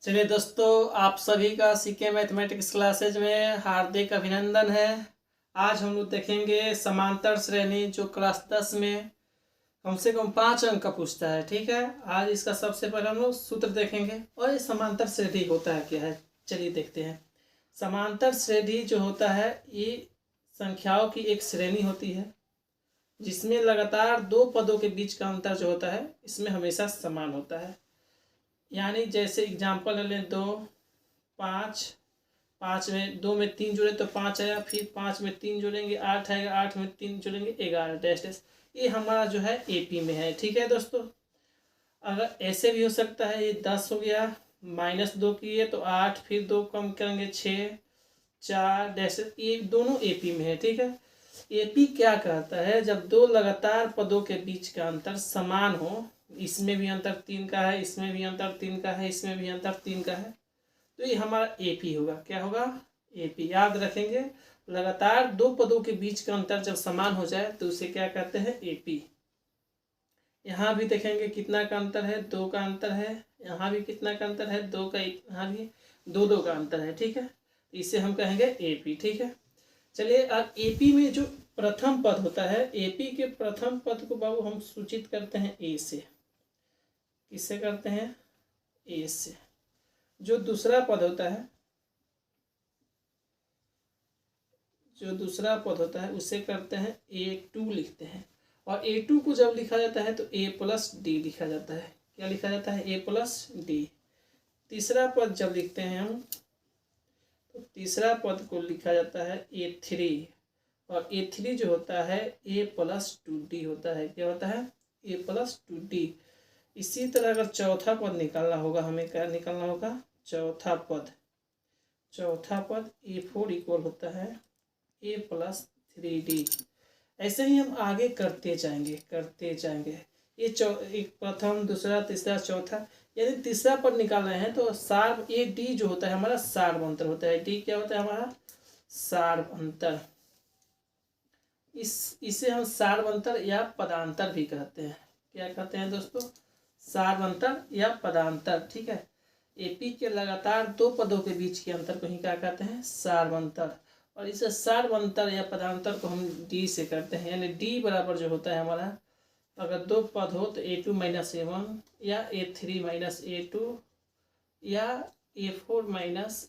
चलिए दोस्तों, आप सभी का सीके मैथमेटिक्स क्लासेज में हार्दिक अभिनंदन है। आज हम लोग देखेंगे समांतर श्रेणी जो क्लास 10 में कम से कम 5 अंक का पूछता है। ठीक है, आज इसका सबसे पहले हम लोग सूत्र देखेंगे और ये समांतर श्रेणी होता है क्या है, चलिए देखते हैं। समांतर श्रेणी जो होता है ये संख्याओं की एक श्रेणी होती है जिसमें लगातार दो पदों के बीच का अंतर जो होता है इसमें हमेशा समान होता है। यानी जैसे एग्जाम्पल ले लें, 2 5, 5 में 2 में 3 जुड़े तो 5 आएगा, फिर 5 में 3 जुड़ेंगे 8 आएगा, 8 में 3 जुड़ेंगे 11 डैश डैश। ये हमारा जो है एपी में है। ठीक है दोस्तों, अगर ऐसे भी हो सकता है, ये 10 हो गया, -2 किए तो 8, फिर 2 कम करेंगे 6 4 डैश, ये दोनों एपी में है। ठीक है, एपी क्या कहता है, जब दो लगातार पदों के बीच का अंतर समान हो, इसमें भी अंतर 3 का है, इसमें भी अंतर 3 का है, इसमें भी अंतर 3 का है, तो ये हमारा एपी होगा। क्या होगा? एपी। याद रखेंगे, लगातार दो पदों के बीच का अंतर जब समान हो जाए तो उसे क्या कहते हैं? एपी। यहाँ भी देखेंगे कितना का अंतर है, 2 का अंतर है, यहाँ भी कितना का अंतर है, 2 का, यहाँ भी 2 का अंतर है। ठीक है, इसे हम कहेंगे एपी। ठीक है, चलिए अब एपी में जो प्रथम पद होता है, एपी के प्रथम पद को बाबू हम सूचित करते हैं ए से। किससे करते हैं? ए से। जो दूसरा पद होता है, उसे करते हैं A2 लिखते हैं। और A2 को जब लिखा जाता है तो A+D लिखा जाता है। क्या लिखा जाता है? A+D। तीसरा पद जब लिखते हैं हम तो तीसरा पद को लिखा जाता है A3। और A3 जो होता है A+2D होता है। क्या होता है? A+2D। इसी तरह अगर चौथा पद निकालना होगा, हमें क्या निकालना होगा? चौथा पद A4 इक्वल होता है A+3D। ऐसे ही हम आगे करते जाएंगे। ये एक प्रथम, दूसरा, तीसरा, चौथा, यदि तीसरा पद निकाल रहे हैं तो सार्व, ये डी जो होता है हमारा सार्व अंतर होता है। डी क्या होता है? हमारा सार्व अंतर। इसे हम सार्व अंतर या पदांतर भी कहते हैं। क्या कहते हैं दोस्तों? सार्व अंतर या पदांतर। ठीक है, एपी के लगातार दो पदों के बीच के अंतर को ही क्या कहते हैं? सार्व अंतर। और इस सार्व अंतर या पदांतर को हम डी से करते हैं। यानी डी बराबर जो होता है हमारा, अगर दो पद हो तो A2 - A1 या A3 - A2 या A4 -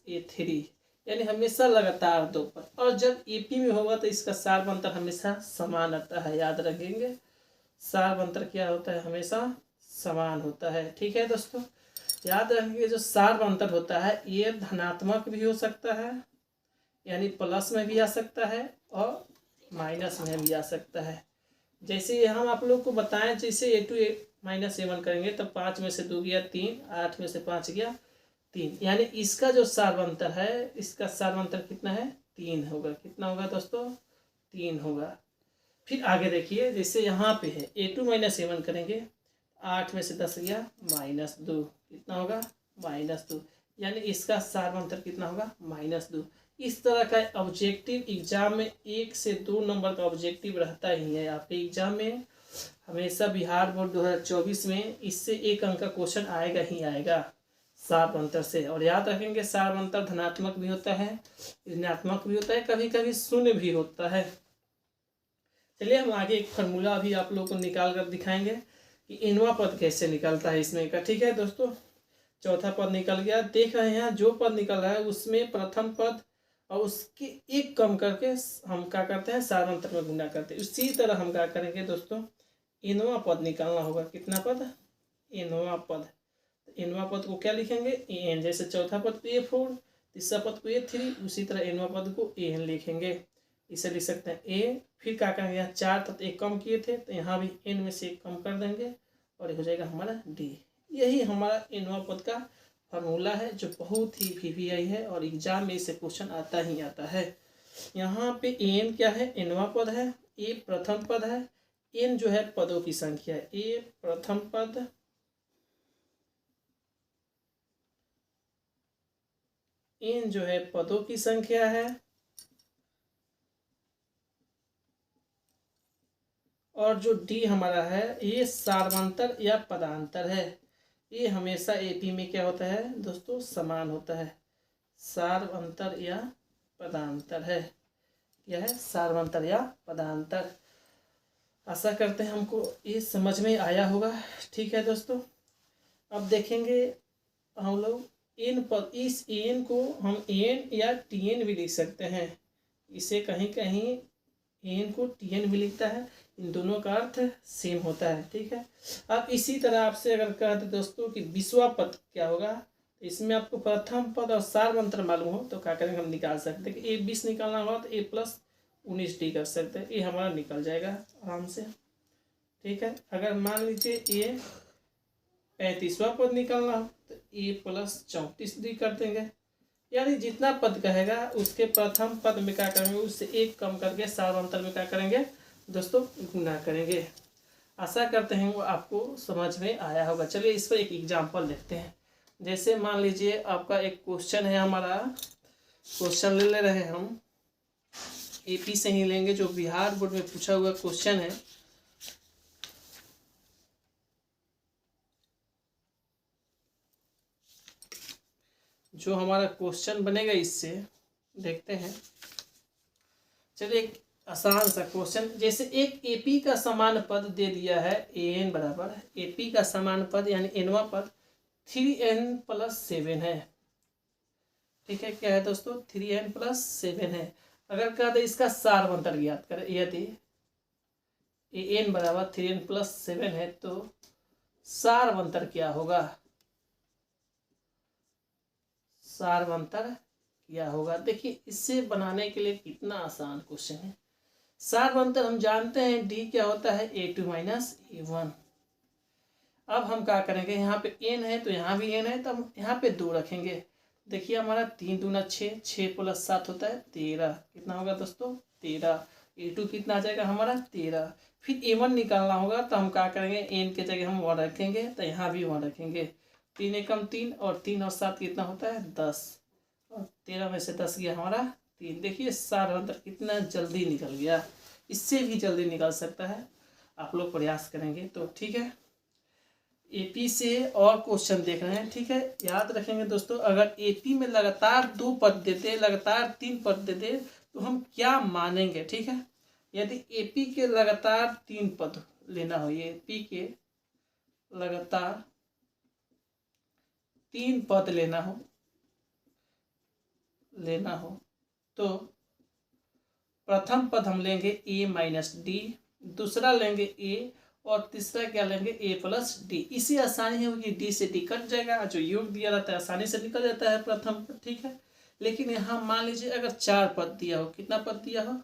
A3, यानी हमेशा लगातार दो पद। और जब एपी में होगा तो इसका सार्व अंतर हमेशा समान आता है। याद रखेंगे, सार्व अंतर क्या होता है? हमेशा समान होता है। ठीक है दोस्तों, याद रखेंगे जो सार्व अंतर होता है ये धनात्मक भी हो सकता है, यानी प्लस में भी आ सकता है और माइनस में भी आ सकता है। जैसे हम आप लोग को बताएं, जैसे A2 - A1 करेंगे तो 5 में से 2 गया 3, 8 में से 5 गया 3, यानी इसका जो सार्वंतर है, इसका सार्वंतर कितना है? 3 होगा। कितना होगा दोस्तों? 3 होगा। फिर आगे देखिए, जैसे यहाँ पे है A2 - A1 करेंगे, 8 में से 10 गया -2, कितना होगा? -2, यानी इसका सार्वंतर कितना होगा? -2। इस तरह का ऑब्जेक्टिव एग्जाम में 1 से 2 नंबर का ऑब्जेक्टिव रहता ही है आपके एग्जाम में। हमेशा बिहार बोर्ड 2024 में इससे 1 अंक का क्वेश्चन आएगा ही आएगा, सार्वंतर से। और याद रखेंगे, सार्वंतर धनात्मक भी होता है, ऋणात्मक भी होता है, कभी कभी शून्य भी होता है। चलिए हम आगे एक फार्मूला भी आप लोगों को निकाल कर दिखाएंगे कि इनवा पद कैसे निकलता है इसमें का। ठीक है दोस्तों, चौथा पद निकल गया। देख रहे हैं जो पद निकल रहा है उसमें प्रथम पद और उसके एक कम करके हम क्या करते हैं? सार्वंतर में गुणा करते हैं। उसी तरह हम क्या करेंगे दोस्तों? इनवा पद निकालना होगा। कितना पद? इनवा पद। इनवा पद को क्या लिखेंगे? एन। जैसे चौथा पद को A4, तीसरा पद को A3, उसी तरह इनवा पद को एन लिखेंगे। इसे लिख सकते हैं ए। फिर क्या करेंगे? यहाँ 4 तत्व एक कम किए थे तो यहाँ भी एन में से एक कम कर देंगे और ये हो जाएगा हमारा डी। यही हमारा इनवा पद का फार्मूला है जो बहुत ही VVI है और एग्जाम में इसे क्वेश्चन आता ही आता है। यहाँ पे एन क्या है? इनवा पद है। ए प्रथम पद है। एन जो है पदों की संख्या है। ए प्रथम पद, एन जो है पदों की संख्या है, और जो डी हमारा है ये सार्वंतर या पदांतर है। ये हमेशा एपी में क्या होता है दोस्तों, समान होता है। सार्वंतर या पदांतर है, क्या है, सार्वंतर या पदांतर। आशा करते हैं हमको ये समझ में आया होगा। ठीक है दोस्तों, अब देखेंगे हम लोग एन पर, इस एन को हम एन या टीएन भी लिख सकते हैं। इसे कहीं कहीं एन को टीएन भी लिखता है, इन दोनों का अर्थ सेम होता है। ठीक है, अब इसी तरह आपसे अगर कहते दोस्तों कि विश्वा पद क्या होगा, तो इसमें आपको प्रथम पद और सार्वंतर मालूम हो तो क्या करेंगे, हम निकाल सकते हैं कि ए 20 निकालना होगा तो A+19D कर सकते हैं, ये हमारा निकल जाएगा आराम से। ठीक है, अगर मान लीजिए ये 35वां पद निकालना हो तो A+34D कर देंगे, यानी जितना पद कहेगा उसके प्रथम पद में क्या करेंगे, उससे एक कम करके सार्वंतर में क्या करेंगे दोस्तों, गुना करेंगे। आशा करते हैं वो आपको समझ में आया होगा। चलिए इस पर एक एग्जांपल देखते हैं। जैसे मान लीजिए आपका एक क्वेश्चन है, हमारा क्वेश्चन ले रहे हैं हम, एपी से ही लेंगे, जो बिहार बोर्ड में पूछा हुआ क्वेश्चन है। जो हमारा क्वेश्चन बनेगा इससे देखते हैं। चलिए एक आसान सा क्वेश्चन, जैसे एक एपी का समान पद दे दिया है, एन बराबर एपी का समान पद यानी एनवा पद 3n+7 है। ठीक है, क्या है दोस्तों, 3n+7 है। अगर कहा तो इसका सार्वंतर ज्ञात करें, यदि एन बराबर 3n+7 है तो सार्वंतर क्या होगा, सार्वंतर क्या होगा। देखिए इससे बनाने के लिए कितना आसान क्वेश्चन है। सार्वंतर हम जानते हैं डी क्या होता है, A2 - A1। अब हम क्या करेंगे, यहाँ पे n है तो यहाँ भी n है, तो हम यहाँ पे 2 रखेंगे। देखिए हमारा 3 दूना 6, 6+7 होता है 13, कितना होगा दोस्तों 13। A2 कितना आ जाएगा हमारा 13। फिर A1 निकालना होगा तो हम क्या करेंगे, n के जगह हम 1 रखेंगे, तो यहाँ भी 1 रखेंगे। 3 एकम 3 और 3 और 7 कितना होता है 10, और 13 में से 10 गया हमारा 3। देखिए सार्वंतर कितना जल्दी निकल गया, इससे भी जल्दी निकल सकता है, आप लोग प्रयास करेंगे तो। ठीक है, एपी से और क्वेश्चन देख रहे हैं। ठीक है, याद रखेंगे दोस्तों, अगर एपी में लगातार 2 पद देते, लगातार 3 पद देते तो हम क्या मानेंगे। ठीक है, यदि एपी के लगातार 3 पद लेना हो, ये एपी के लगातार 3 पद लेना हो तो प्रथम पद हम लेंगे A-D, दूसरा लेंगे A, और तीसरा क्या लेंगे A+D। इसी आसानी होगी, D से D कट जाएगा, जो योग दिया रहता है आसानी से निकल जाता है प्रथम पद। ठीक है, लेकिन यहाँ मान लीजिए अगर 4 पद दिया हो, कितना पद दिया हो,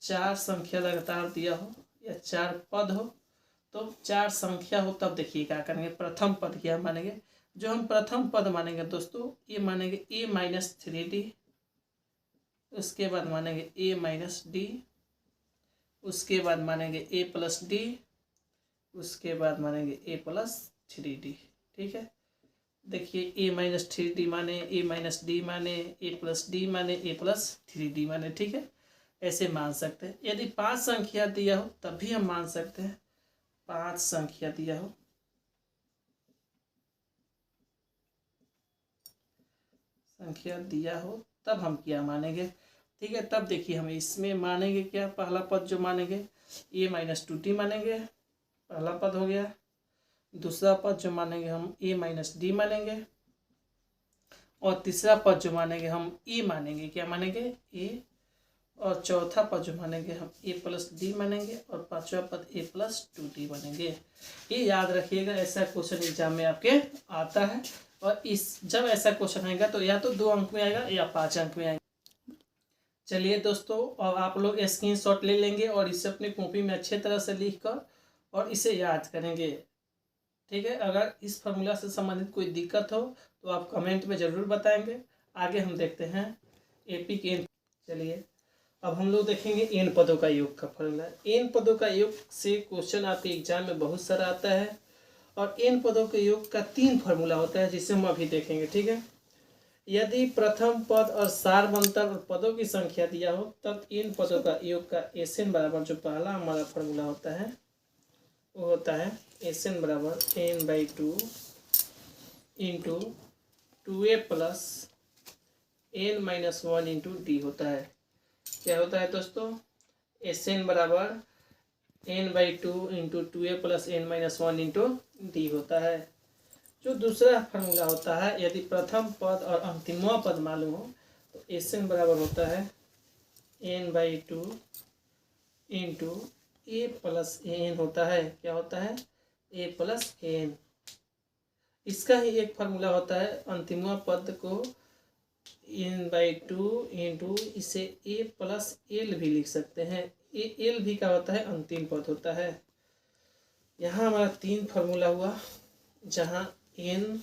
4 संख्या लगातार दिया हो या 4 पद हो, तो 4 संख्या हो, तब देखिए क्या करेंगे, प्रथम पद क्या मानेंगे। जो हम प्रथम पद मानेंगे दोस्तों, ये मानेंगे A-3D, उसके बाद मानेंगे A-D, उसके बाद मानेंगे A+D, उसके बाद मानेंगे A+3D। ठीक है, देखिए A-3D माने, A-D माने, A+D माने, A+3D माने। ठीक है, ऐसे मान सकते हैं। यदि 5 संख्या दिया हो तब भी हम मान सकते हैं, 5 संख्या दिया हो, तब हम क्या मानेंगे। ठीक है, तब देखिए हम इसमें मानेंगे क्या, पहला पद जो मानेंगे A-2D मानेंगे, पहला पद हो गया। दूसरा पद जो मानेंगे हम A-D मानेंगे, और तीसरा पद जो मानेंगे हम A मानेंगे, क्या मानेंगे A, और चौथा पद जो मानेंगे हम A+D मानेंगे, और पांचवा पद A+2D मानेंगे। ये याद रखिएगा, ऐसा क्वेश्चन एग्जाम में आपके आता है। और जब ऐसा क्वेश्चन आएगा तो या तो 2 अंक में आएगा या 5 अंक में आएगा। चलिए दोस्तों, और आप लोग स्क्रीनशॉट ले लेंगे और इसे अपनी कॉपी में अच्छे तरह से लिख कर और इसे याद करेंगे। ठीक है, अगर इस फार्मूला से संबंधित कोई दिक्कत हो तो आप कमेंट में ज़रूर बताएंगे। आगे हम देखते हैं एपी के एन। चलिए अब हम लोग देखेंगे एन पदों का योग का फार्मूला। एन पदों का योग से क्वेश्चन आपके एग्जाम में बहुत सारा आता है, और एन पदों के योग का 3 फार्मूला होता है, जिसे हम अभी देखेंगे। ठीक है, यदि प्रथम पद और सार्वंतर और पदों की संख्या दिया हो तब इन पदों का योग का SN बराबर, जो पहला हमारा फार्मूला होता है वो होता है SN बराबर n/2 into 2a plus n-1 into D होता है। क्या होता है दोस्तों, Sn बराबर n/2 into 2a plus n-1 into D होता है। जो दूसरा फार्मूला होता है, यदि प्रथम पद और अंतिमवा पद मालूम हो तो Sn बराबर होता है n/2 into a plus n होता है। क्या होता है, a प्लस n। इसका ही एक फार्मूला होता है, अंतिमवा पद को n/2 इंटू इसे a प्लस l भी लिख सकते हैं। l भी क्या होता है, अंतिम पद होता है। यहाँ हमारा 3 फार्मूला हुआ, जहाँ n,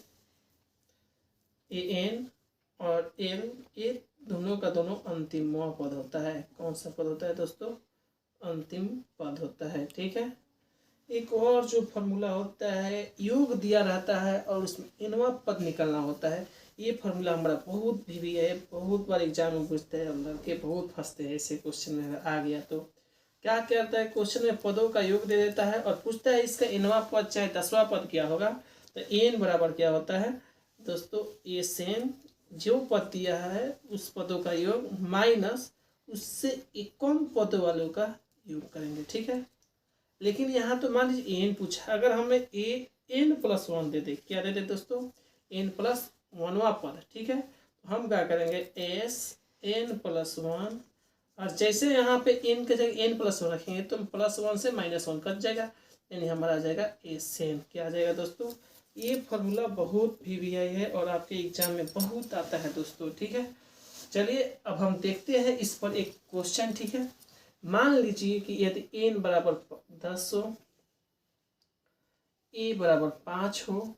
an और l ये दोनों का दोनों अंतिम पद होता है। कौन सा पद होता है दोस्तों, अंतिम पद होता है। ठीक है, एक और जो फार्मूला होता है, योग दिया रहता है और उसमें इनवा पद निकलना होता है। ये फार्मूला हमारा बहुत भी है, बहुत बार एग्जाम में पूछते हैं और लड़के बहुत फंसते हैं ऐसे क्वेश्चन में। अगर आ गया तो क्या करता है, क्वेश्चन में पदों का योग दे देता है और पूछता है इसका इनवा पद चाहे 10वां पद क्या होगा। तो n बराबर क्या होता है दोस्तों, ये सेम जो पद दिया है उस पदों का योग माइनस उससे एक कम पदों वालों का योग करेंगे। ठीक है, लेकिन यहाँ तो मान लीजिए n पूछा, अगर हमें n+1 दे दे, क्या दे दे दोस्तों, n+1वां पद। ठीक है, तो हम क्या करेंगे, n+1, और जैसे यहाँ पे n के जगह n+1 रखेंगे तो +1 से -1 कट जाएगा, यानी हमारा आ जाएगा Sn। क्या आ जाएगा दोस्तों, ये फार्मूला बहुत VVI है और आपके एग्जाम में बहुत आता है दोस्तों। ठीक है, चलिए अब हम देखते हैं इस पर एक क्वेश्चन। ठीक है, मान लीजिए कि यदि n बराबर 10 हो, a बराबर 5 हो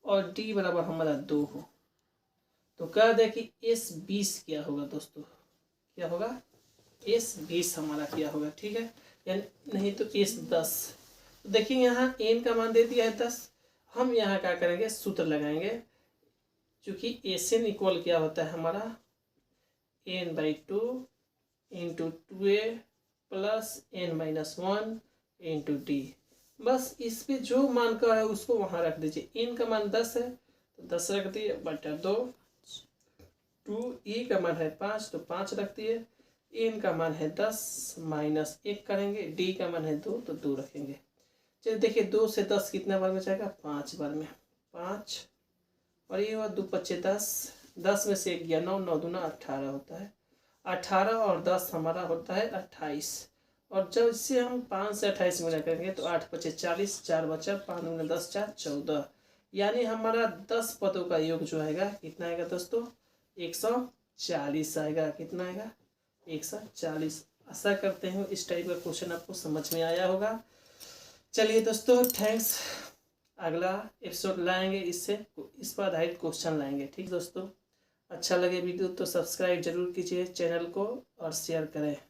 और d बराबर हमारा 2 हो, तो कह दे कि S20 क्या होगा दोस्तों, क्या होगा, S20 हमारा क्या होगा। ठीक है, यानी नहीं तो S10। तो देखिए यहाँ n का मान दे दिया है 10, हम यहाँ क्या करेंगे, सूत्र लगाएंगे, क्योंकि Sn इक्वल क्या होता है हमारा n/2 into 2a plus n-1 into D. बस इस पे जो मान का है उसको वहाँ रख दीजिए। n का मान 10 है तो 10 रख दिए बटा 2, 2e का मान है 5 तो 5 रख दिए, n का मान है 10 माइनस 1 करेंगे, d का मान है 2 तो 2 रखेंगे। चलिए देखिए 2 से 10 कितना बार में जाएगा, 5 बार में, 5 और ये हुआ 2 × 10, 10 में से 1 गया 9, 9 दूना 18 होता है, 18 और 10 हमारा होता है 28। और जब इससे हम 5 से 28 गुना करेंगे तो 8 × 5 = 40, 4 बचा, 5 × 10 = 4, 14। यानी हमारा 10 पदों का योग जो आएगा कितना आएगा दोस्तों, 140 आएगा। कितना आएगा, 140। आशा करते हैं इस टाइप का क्वेश्चन आपको समझ में आया होगा। चलिए दोस्तों, थैंक्स। अगला एपिसोड लाएंगे, इससे इस पर आधारित क्वेश्चन लाएंगे। ठीक दोस्तों, अच्छा लगे वीडियो तो सब्सक्राइब जरूर कीजिए चैनल को और शेयर करें।